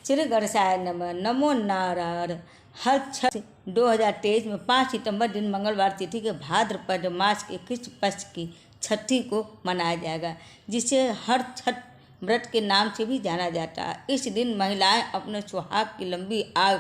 श्री गणेशाय नमः। नमो नारायण। हर छठ 2023 में 5 सितंबर दिन मंगलवार तिथि के भाद्रपद मास के कृष्ण पक्ष की छठी को मनाया जाएगा, जिसे हर छठ व्रत के नाम से भी जाना जाता है। इस दिन महिलाएं अपने सुहाग की लंबी आयु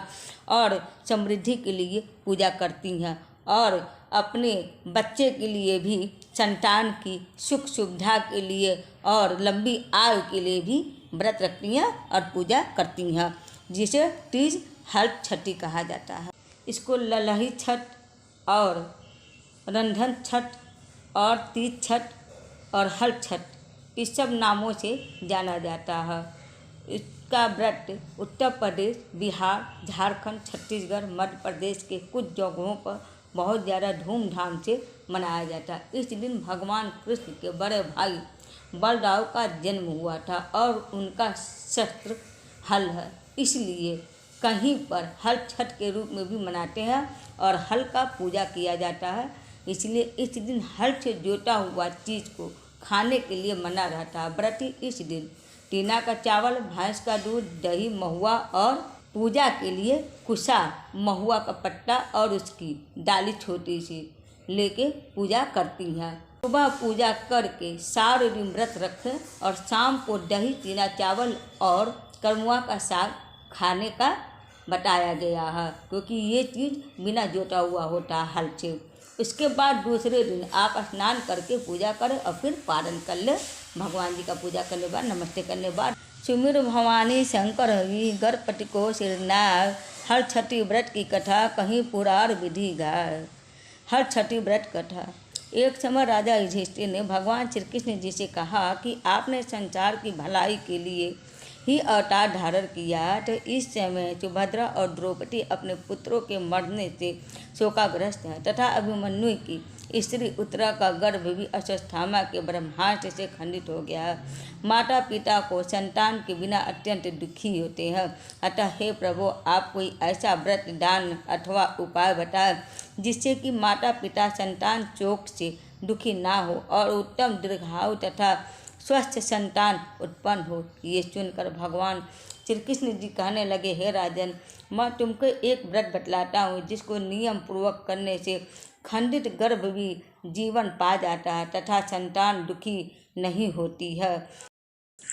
और समृद्धि के लिए पूजा करती हैं और अपने बच्चे के लिए भी, संतान की सुख सुविधा के लिए और लंबी आयु के लिए भी व्रत रखती हैं और पूजा करती हैं, जिसे तीज हल छठी कहा जाता है। इसको ललही छठ और रंधन छठ और तीज छठ और हल छठ इस सब नामों से जाना जाता है। इसका व्रत उत्तर प्रदेश, बिहार, झारखंड, छत्तीसगढ़, मध्य प्रदेश के कुछ जगहों पर बहुत ज़्यादा धूमधाम से मनाया जाता है। इस दिन भगवान कृष्ण के बड़े भाई बलराम का जन्म हुआ था और उनका शस्त्र हल है, इसलिए कहीं पर हल छठ के रूप में भी मनाते हैं और हल का पूजा किया जाता है। इसलिए इस दिन हल से जोता हुआ चीज़ को खाने के लिए मना रहता है। व्रती इस दिन टीना का चावल, भैंस का दूध, दही, महुआ और पूजा के लिए कुशा, महुआ का पत्ता और उसकी डाली छोटी सी लेके पूजा करती हैं। सुबह पूजा करके सारे दिन व्रत रखें और शाम को दही, टीना चावल और करमुआ का साग खाने का बताया गया है, क्योंकि ये चीज़ बिना जोता हुआ होता है हल से। इसके बाद दूसरे दिन आप स्नान करके पूजा करें और फिर पारण कर ले। भगवान जी का पूजा करने के बाद, नमस्ते करने के बाद सुमिर भवानी शंकर हरि गणपति को सिरनाग। हर छठी व्रत की कथा कहीं पुराण विधि गाय। हर छठी व्रत कथा। एक समय राजा युधिष्ठिर ने भगवान श्री कृष्ण जी से कहा कि आपने संसार की भलाई के लिए ही अवतार धारण किया, तो इस समय सुभद्रा और द्रौपदी अपने पुत्रों के मरने से शोकाग्रस्त हैं तथा अभिमन्यु की स्त्री उत्तरा का गर्भ भी अश्वत्थामा के ब्रह्मास्त्र से खंडित हो गया है। माता पिता को संतान के बिना अत्यंत दुखी होते हैं। अतः हे प्रभु, आप कोई ऐसा व्रत, दान अथवा उपाय बताएं जिससे कि माता पिता संतान शोक से दुखी ना हो और उत्तम दीर्घायु तथा स्वस्थ संतान उत्पन्न हो। ये सुनकर भगवान श्री कृष्ण जी कहने लगे, हे राजन, मैं तुमको एक व्रत बतलाता हूँ जिसको नियम पूर्वक करने से खंडित गर्भ भी जीवन पा जाता है तथा संतान दुखी नहीं होती है।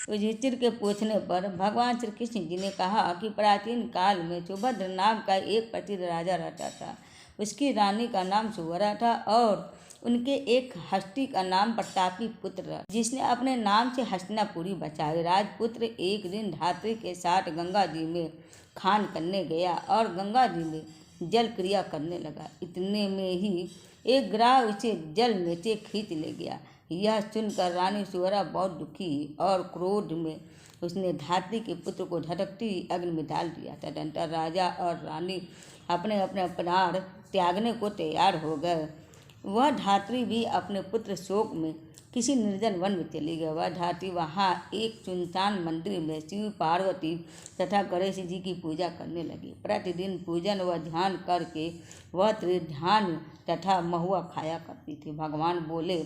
युधिष्ठिर के पूछने पर भगवान श्री कृष्ण जी ने कहा कि प्राचीन काल में सुभद्र नाम का एक प्रसिद्ध राजा रहता था। उसकी रानी का नाम सुभद्रा था और उनके एक हस्ती का नाम प्रतापी पुत्र था, जिसने अपने नाम से हस्तिनापुरी बचाई। राजपुत्र एक दिन धात्री के साथ गंगा जी में खान करने गया और गंगा जी में जल क्रिया करने लगा। इतने में ही एक ग्राह उसे जल में से खींच ले गया। यह सुनकर रानी सुभद्रा बहुत दुखी और क्रोध में उसने धात्री के पुत्र को धधकती अग्नि में डाल दिया। तदनंतर राजा और रानी अपने अपने प्राण त्यागने को तैयार हो गए। वह धात्री भी अपने पुत्र शोक में किसी निर्जन वन में चली गई। वह धात्री वहाँ एक सुनसान मंदिर में शिव, पार्वती तथा गणेश जी की पूजा करने लगी। प्रतिदिन पूजन व ध्यान करके वह त्रिध्यान तथा महुआ खाया करती थी। भगवान बोले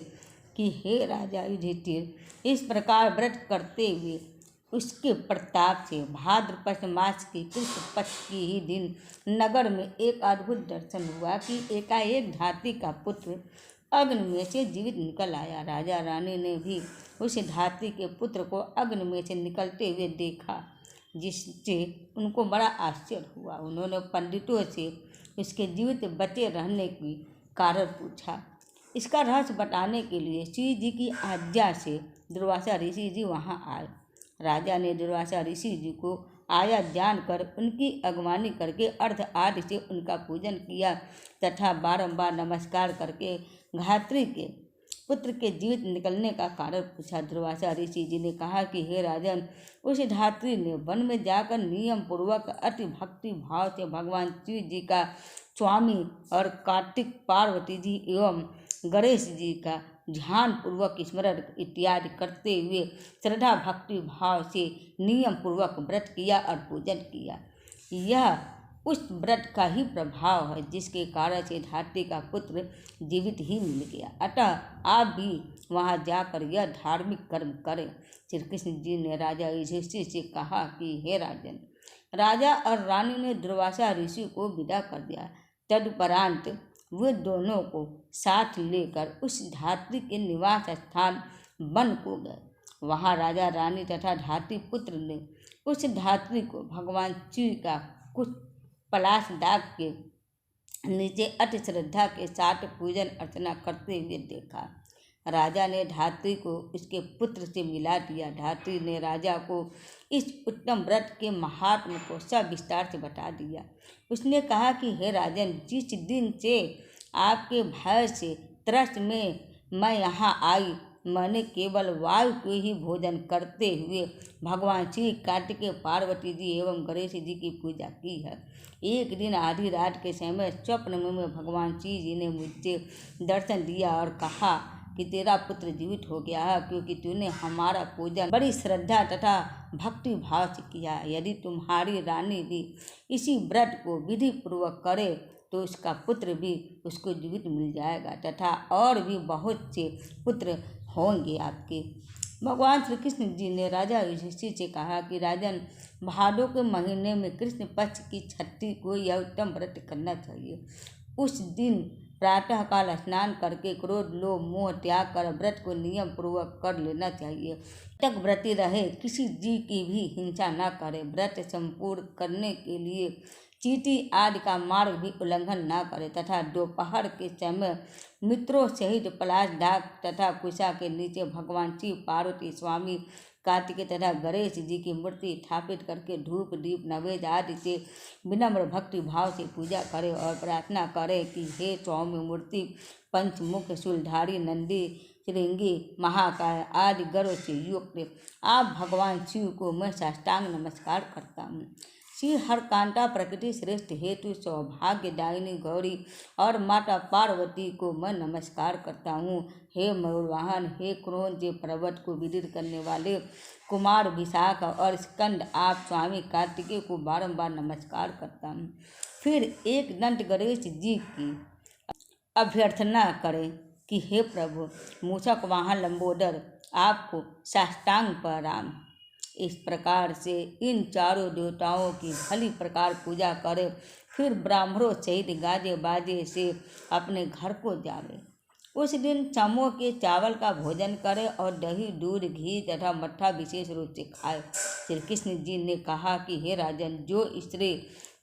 कि हे राजा युधिष्ठिर, इस प्रकार व्रत करते हुए उसके प्रताप से भाद्रपद मास के कृष्ण पक्ष की ही दिन नगर में एक अद्भुत दर्शन हुआ कि एकाएक धात्री का पुत्र अग्नि में से जीवित निकल आया। राजा रानी ने भी उस धात्री के पुत्र को अग्नि में से निकलते हुए देखा, जिससे उनको बड़ा आश्चर्य हुआ। उन्होंने पंडितों से उसके जीवित बचे रहने की कारण पूछा। इसका रहस्य बताने के लिए शिव जी की आज्ञा से दुर्वासा ऋषि जी वहाँ आए। राजा ने दुर्वासा ऋषि जी को आया जानकर उनकी अगवानी करके अर्ध आदि से उनका पूजन किया तथा बारंबार नमस्कार करके धात्री के पुत्र के जीवित निकलने का कारण पूछा। दुर्वासा ऋषि जी ने कहा कि हे राजन, उस धात्री ने वन में जाकर नियम पूर्वक अति भक्ति भाव से भगवान शिव जी का स्वामी और कार्तिक पार्वती जी एवं गणेश जी का ध्यान पूर्वक स्मरण इत्यादि करते हुए श्रद्धा भक्ति भाव से नियम पूर्वक व्रत किया और पूजन किया। यह उस व्रत का ही प्रभाव है जिसके कारण से धात्री का पुत्र जीवित ही मिल गया। अतः आप भी वहां जाकर यह धार्मिक कर्म करें। श्री कृष्ण जी ने राजा युधिष्ठिर से कहा कि हे राजन, राजा और रानी ने दुर्वासा ऋषि को विदा कर दिया। तदुपरांत वे दोनों को साथ लेकर उस धात्री के निवास स्थान वन को गए। वहाँ राजा रानी तथा धात्री पुत्र ने उस धात्री को भगवान शिव का कुछ पलाश दाग के नीचे अति श्रद्धा के साथ पूजन अर्चना करते हुए देखा। राजा ने धात्री को उसके पुत्र से मिला दिया। धात्री ने राजा को इस उत्तम व्रत के महात्म को सब विस्तार से बता दिया। उसने कहा कि हे राजन, जिस दिन से आपके भय से त्रस्त में मैं यहाँ आई, मैंने केवल वायु को ही भोजन करते हुए भगवान श्री कार्तिकेय, पार्वती जी एवं गणेश जी की पूजा की है। एक दिन आधी रात के समय स्वप्न में भगवान श्री जी ने मुझे दर्शन दिया और कहा कि तेरा पुत्र जीवित हो गया है, क्योंकि तूने हमारा पूजन बड़ी श्रद्धा तथा भक्ति भाव से किया। यदि तुम्हारी रानी भी इसी व्रत को विधि पूर्वक करे तो उसका पुत्र भी उसको जीवित मिल जाएगा तथा और भी बहुत से पुत्र होंगे आपके। भगवान श्री कृष्ण जी ने राजा युधिष्ठिर से कहा कि राजन, भादों के महीने में कृष्ण पक्ष की छठी को यह उत्तम व्रत करना चाहिए। उस दिन प्रातःकाल स्नान करके क्रोध, लोभ, मोह त्याग कर व्रत को नियम पूर्वक कर लेना चाहिए। तक व्रती रहे, किसी जीव की भी हिंसा न करे, व्रत संपूर्ण करने के लिए चींटी आदि का मार्ग भी उल्लंघन न करे तथा दोपहर के समय मित्रों सहित पलाश डाक तथा कुशा के नीचे भगवान शिव, पार्वती, स्वामी कार्तिकेय तथा गणेश जी की मूर्ति स्थापित करके धूप, दीप, नैवेद्य आदि से विनम्र भक्ति भाव से पूजा करे और प्रार्थना करे कि हे स्वामी मूर्ति, पंचमुख, शूलधारी, नंदी, श्रृंगी, महाकाय आदि गणों से युक्त आप भगवान शिव को मैं साष्टांग नमस्कार करता हूँ। श्री हरकांता प्रकृति श्रेष्ठ हेतु सौभाग्यदायिनी गौरी और माता पार्वती को मैं नमस्कार करता हूँ। हे मयूरवाहन, हे क्रोध के पर्वत को विदित करने वाले कुमार विशाख और स्कंद, आप स्वामी कार्तिकेय को बारंबार नमस्कार करता हूँ। फिर एक दंत गणेश जी की अभ्यर्थना करें कि हे प्रभु मूषक वाहन लंबोदर, आपको साष्टांग प्रणाम। इस प्रकार से इन चारों देवताओं की भली प्रकार पूजा करे। फिर ब्राह्मणों सहित गाजे बाजे से अपने घर को जावे। उस दिन चमों के चावल का भोजन करे और दही, दूध, घी तथा मट्ठा विशेष रूप से खाए। श्री कृष्ण जी ने कहा कि हे राजन, जो स्त्री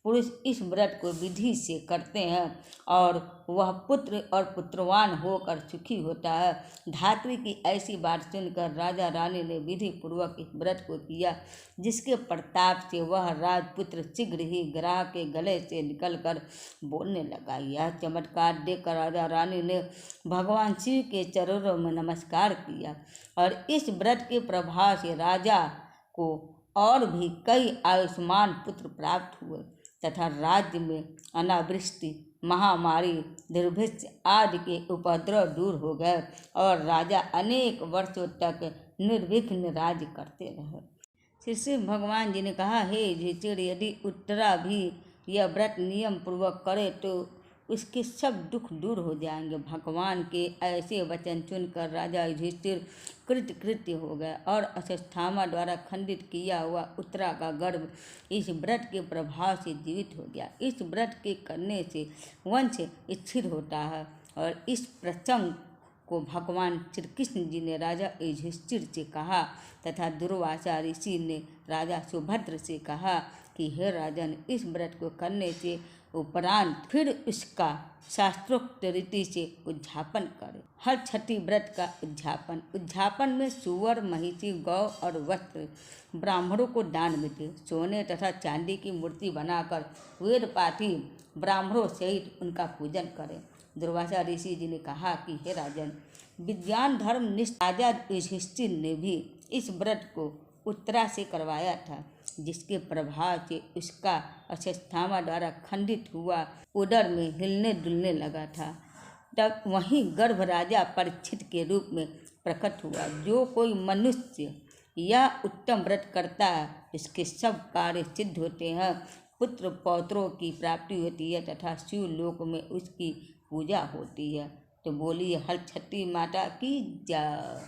पुरुष इस व्रत को विधि से करते हैं और वह पुत्र और पुत्रवान होकर सुखी होता है। धात्री की ऐसी बात सुनकर राजा रानी ने विधि पूर्वक इस व्रत को किया, जिसके प्रताप से वह राजपुत्र शीघ्र ही ग्राह के गले से निकलकर बोलने लगा। यह चमत्कार देखकर राजा रानी ने भगवान शिव के चरणों में नमस्कार किया और इस व्रत के प्रभाव से राजा को और भी कई आयुष्मान पुत्र प्राप्त हुए तथा राज्य में अनावृष्टि, महामारी, दुर्भिक्ष आदि के उपद्रव दूर हो गए और राजा अनेक वर्षों तक निर्विघ्न राज्य करते रहे। श्री शिव भगवान जी ने कहा, हे युधिष्ठिर, यदि उत्तरा भी यह व्रत नियम पूर्वक करे तो उसके सब दुख दूर हो जाएंगे। भगवान के ऐसे वचन सुनकर राजा युधिष्ठिर कृतकृत्य हो गया और अश्वत्थामा द्वारा खंडित किया हुआ उत्तरा का गर्भ इस व्रत के प्रभाव से जीवित हो गया। इस व्रत के करने से वंश स्थिर होता है और इस प्रसंग को भगवान श्री कृष्ण जी ने राजा युधिष्ठिर से कहा तथा दुर्वासा ऋषि ने राजा सुभद्र से कहा कि हे राजन, इस व्रत को करने से उपरांत फिर उसका शास्त्रोक्त रीति से उद्यापन करें। हर छठी व्रत का उद्यापन में सुअर, महिषी, गौ और वस्त्र ब्राह्मणों को दान में दे। सोने तथा चांदी की मूर्ति बनाकर वेद पाठी ब्राह्मणों सहित उनका पूजन करें। दुर्वासा ऋषि जी ने कहा कि हे राजन, विज्ञान धर्म निष्ठ राजा युधिष्ठिर ने भी इस व्रत को उत्तरा से करवाया था, जिसके प्रभाव से उसका अश्वत्थामा द्वारा खंडित हुआ उदर में हिलने डुलने लगा था। तब वहीं गर्भ राजा परीक्षित के रूप में प्रकट हुआ। जो कोई मनुष्य यह उत्तम व्रत करता है, इसके सब कार्य सिद्ध होते हैं, पुत्र पौत्रों की प्राप्ति होती है तथा शिवलोक में उसकी पूजा होती है। तो बोलिए हर छठी माता की जय।